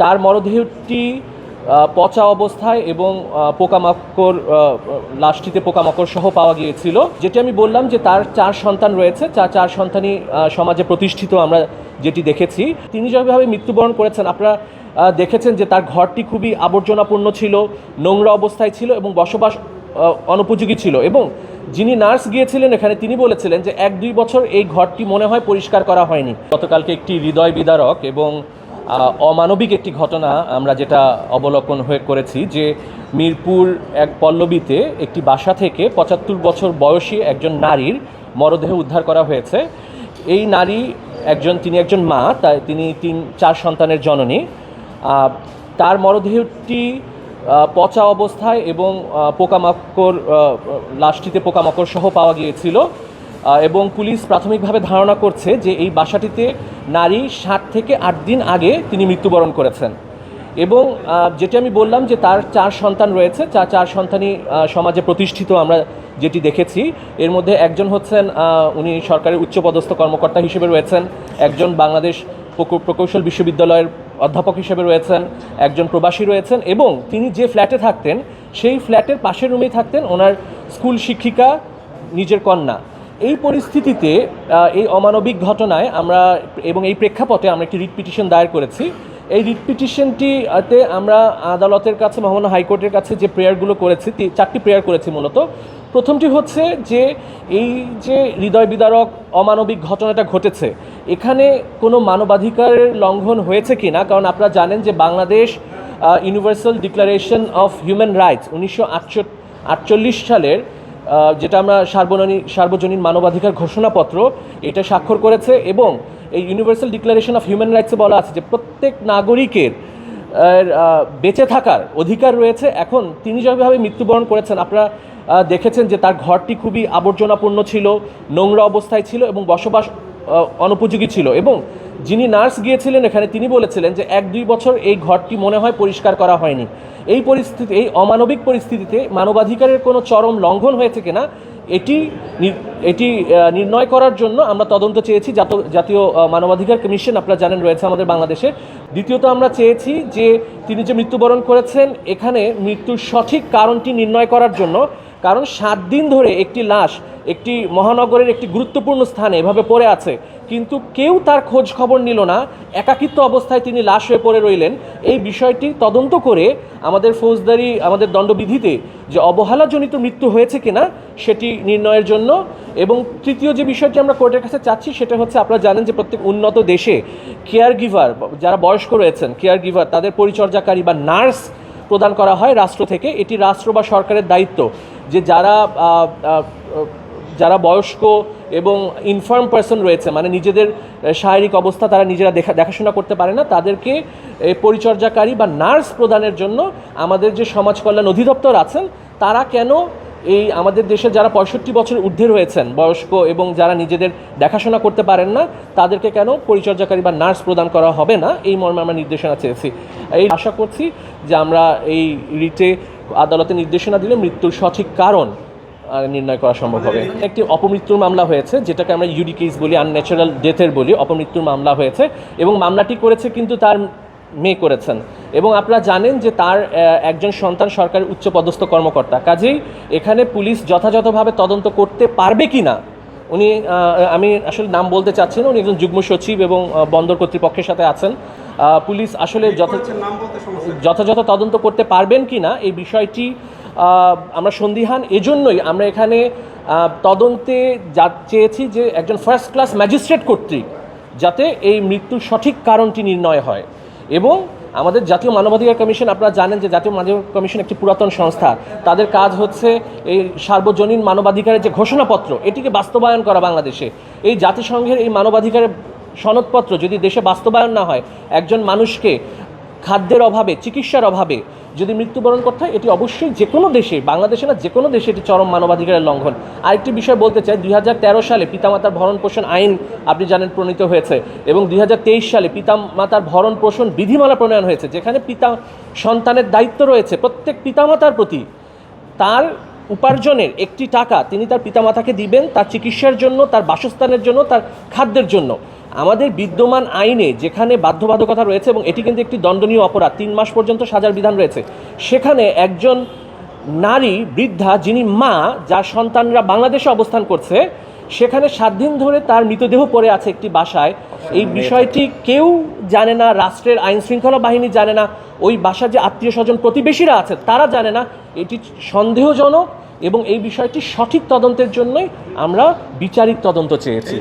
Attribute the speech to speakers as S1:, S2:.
S1: তার মরদেহটি পচা অবস্থায় এবং পোকামাকড় লাশটিতে পোকামাকড় সহ পাওয়া গিয়েছিল। যেটি আমি বললাম যে তার 4 সন্তান রয়েছে, চার সন্তানই সমাজে প্রতিষ্ঠিত। আমরা যেটি দেখেছি, তিনি যেভাবে মৃত্যুবরণ করেছেন আপনারা দেখেছেন যে তার ঘরটি খুবই আবর্জনাপূর্ণ ছিল, নোংরা অবস্থায় ছিল এবং বসবাস অনুপযোগী ছিল। এবং যিনি নার্স গিয়েছিলেন এখানে তিনি বলেছিলেন যে 1-2 বছর এই ঘরটি মনে হয় পরিষ্কার করা হয়নি। গতকালকে একটি হৃদয় বিদারক এবং অমানবিক একটি ঘটনা আমরা যেটা অবলোকন করেছি যে মিরপুর এক পল্লবীতে একটি বাসা থেকে 75 বছর বয়সী একজন নারীর মরদেহ উদ্ধার করা হয়েছে। এই নারী তিনি একজন মা, তিনি 3-4 সন্তানের জননী। তার মরদেহটি পচা অবস্থায় এবং পোকামাকড় লাশটিতে পোকামাকড় সহ পাওয়া গিয়েছিল এবং পুলিশ প্রাথমিকভাবে ধারণা করছে যে এই বাসাটিতে নারী 7 থেকে 8 দিন আগে তিনি মৃত্যুবরণ করেছেন। এবং যেটি আমি বললাম যে তার 4 সন্তান রয়েছে, চার সন্তানই সমাজে প্রতিষ্ঠিত। আমরা যেটি দেখেছি এর মধ্যে একজন হচ্ছেন উনি সরকারি উচ্চপদস্থ কর্মকর্তা হিসেবে রয়েছেন, একজন বাংলাদেশ প্রকৌশল বিশ্ববিদ্যালয়ের অধ্যাপক হিসেবে রয়েছেন, একজন প্রবাসী রয়েছেন এবং তিনি যে ফ্ল্যাটে থাকতেন সেই ফ্ল্যাটের পাশের রুমেই থাকতেন ওনার স্কুল শিক্ষিকা নিজের কন্যা। এই পরিস্থিতিতে এই অমানবিক ঘটনায় আমরা এবং এই প্রেক্ষাপটে আমরা একটি রিট পিটিশন দায়ের করেছি। এই রিট পিটিশনটিতে আমরা আদালতের কাছে, মহামান্য হাইকোর্টের কাছে যে প্রেয়ারগুলো করেছি, 4টি প্রেয়ার করেছি মূলত। প্রথমটি হচ্ছে যে এই যে হৃদয় বিদারক অমানবিক ঘটনাটা ঘটেছে, এখানে কোনো মানবাধিকারের লঙ্ঘন হয়েছে কি না। কারণ আপনারা জানেন যে Bangladesh universal declaration of human rights 1948 সালের যেটা আমরা সার্বজনীন মানবাধিকার ঘোষণাপত্র, এটা স্বাক্ষর করেছে। এবং এই ইউনিভার্সাল ডিক্লারেশন অফ হিউম্যান রাইটসে বলা আছে যে প্রত্যেক নাগরিকের বেঁচে থাকার অধিকার রয়েছে। এখন তিনি যেভাবে মৃত্যুবরণ করেছেন আপনারা দেখেছেন যে তার ঘরটি খুবই আবর্জনাপূর্ণ ছিল, নোংরা অবস্থায় ছিল এবং বসবাস অনুপযোগী ছিল। এবং যিনি নার্স গিয়েছিলেন এখানে তিনি বলেছিলেন যে 1-2 বছর এই ঘরটি মনে হয় পরিষ্কার করা হয়নি। এই অমানবিক পরিস্থিতিতে মানবাধিকারের কোনো চরম লঙ্ঘন হয়েছে কিনা এটি নির্ণয় করার জন্য আমরা তদন্ত চেয়েছি। জাতীয় মানবাধিকার কমিশন আপনারা জানেন রয়েছে আমাদের বাংলাদেশে। দ্বিতীয়ত আমরা চেয়েছি যে তিনি যে মৃত্যুবরণ করেছেন এখানে মৃত্যুর সঠিক কারণটি নির্ণয় করার জন্য। কারণ 7 দিন ধরে একটি লাশ একটি মহানগরের একটি গুরুত্বপূর্ণ স্থানে এভাবে পড়ে আছে, কিন্তু কেউ তার খোঁজ খবর নিল না, একাকিত্ব অবস্থায় তিনি লাশ হয়ে পড়ে রইলেন। এই বিষয়টি তদন্ত করে আমাদের দণ্ডবিধিতে যে অবহেলাজনিত মৃত্যু হয়েছে কিনা সেটি নির্ণয়ের জন্য। এবং তৃতীয় যে বিষয়টি আমরা কোর্টের কাছে চাচ্ছি সেটা হচ্ছে, আপনারা জানেন যে প্রত্যেক উন্নত দেশে কেয়ার গিভার, যারা বয়স্ক রয়েছেন কেয়ার গিভার, তাদের পরিচর্যাকারী বা নার্স প্রদান করা হয় রাষ্ট্র থেকে। এটি রাষ্ট্র বা সরকারের দায়িত্ব যে যারা বয়স্ক এবং ইনফার্ম পার্সন রয়েছে, মানে নিজেদের শারীরিক অবস্থা তারা নিজেরা দেখাশোনা করতে পারে না, তাদেরকে পরিচর্যাকারী বা নার্স প্রদানের জন্য আমাদের যে সমাজ কল্যাণ অধিদপ্তর আছেন তারা কেন এই আমাদের দেশে যারা 65 বছর ঊর্ধ্বে রয়েছেন বয়স্ক এবং যারা নিজেদের দেখাশোনা করতে পারেন না তাদেরকে কেন পরিচর্যাকারী বা নার্স প্রদান করা হবে না, এই মর্মে আমরা নির্দেশনা চেয়েছি। এই আশা করছি যে আমরা এই রিটে আদালতে নির্দেশনা দিলে মৃত্যুর সঠিক কারণ নির্ণয় করা সম্ভব হবে। একটি অপমৃত্যুর মামলা হয়েছে, যেটাকে আমরা ইউডি কেস বলি, আনন্যাচারাল ডেথের বলি। অপমৃত্যুর মামলা হয়েছে এবং মামলাটি করেছে কিন্তু তার মেয়ে করেছেন। এবং আপনারা জানেন যে তার একজন সন্তান সরকারি উচ্চপদস্থ কর্মকর্তা। কাজেই এখানে পুলিশ যথাযথভাবে তদন্ত করতে পারবে কি না, আমি আসলে নাম বলতে চাচ্ছি না, উনি একজন যুগ্ম সচিব এবং বন্দর কর্তৃপক্ষের সাথে আছেন। পুলিশ আসলে যথাযথ তদন্ত করতে পারবেন কি না এই বিষয়টি আমরা সন্দিহান। এজন্যই আমরা এখানে তদন্তে চেয়েছি যে একজন ফার্স্ট ক্লাস ম্যাজিস্ট্রেট কর্তৃক যাতে এই মৃত্যুর সঠিক কারণটি নির্ণয় হয়। এবং আমাদের জাতীয় মানবাধিকার কমিশন, আপনারা জানেন যে জাতীয় মানবাধিকার কমিশন একটি পুরাতন সংস্থা। তাদের কাজ হচ্ছে এই সার্বজনীন মানবাধিকারের যে ঘোষণাপত্র এটিকে বাস্তবায়ন করা। বাংলাদেশে এই জাতিসংঘের এই মানবাধিকারের সনদপত্র যদি দেশে বাস্তবায়ন না হয়, একজন মানুষকে খাদ্যের অভাবে, চিকিৎসার অভাবে যদি মৃত্যুবরণ করতে হয়, এটি অবশ্যই যে কোনো দেশে, বাংলাদেশে না যে কোনো দেশে এটি চরম মানবাধিকারের লঙ্ঘন। আরেকটি বিষয় বলতে চাই, 2013 সালে পিতামাতার ভরণ পোষণ আইন আপনি জানেন প্রণীত হয়েছে এবং 2023 সালে পিতামাতার ভরণ পোষণ বিধিমালা প্রণয়ন হয়েছে, যেখানে সন্তানের দায়িত্ব রয়েছে প্রত্যেক পিতামাতার প্রতি তার উপার্জনের একটি টাকা তিনি তার পিতামাতাকে দিবেন তার চিকিৎসার জন্য, তার বাসস্থানের জন্য, তার খাদ্যের জন্য। আমাদের বিদ্যমান আইনে যেখানে বাধ্যবাধকতা রয়েছে, এবং এটি কিন্তু একটি দণ্ডনীয় অপরাধ, 3 মাস পর্যন্ত সাজার বিধান রয়েছে, সেখানে একজন নারী বৃদ্ধা যিনি মা, যার সন্তানরা বাংলাদেশে অবস্থান করছে, সেখানে 7 দিন ধরে তার মৃতদেহ পড়ে আছে একটি বাসায়। এই বিষয়টি কেউ জানে না, রাষ্ট্রের আইন শৃঙ্খলা বাহিনী জানে না, ওই বাসার যে আত্মীয় স্বজন প্রতিবেশীরা আছে তারা জানে না। এটি সন্দেহজনক এবং এই বিষয়টি সঠিক তদন্তের জন্যই আমরা বিচারিক তদন্ত চেয়েছি।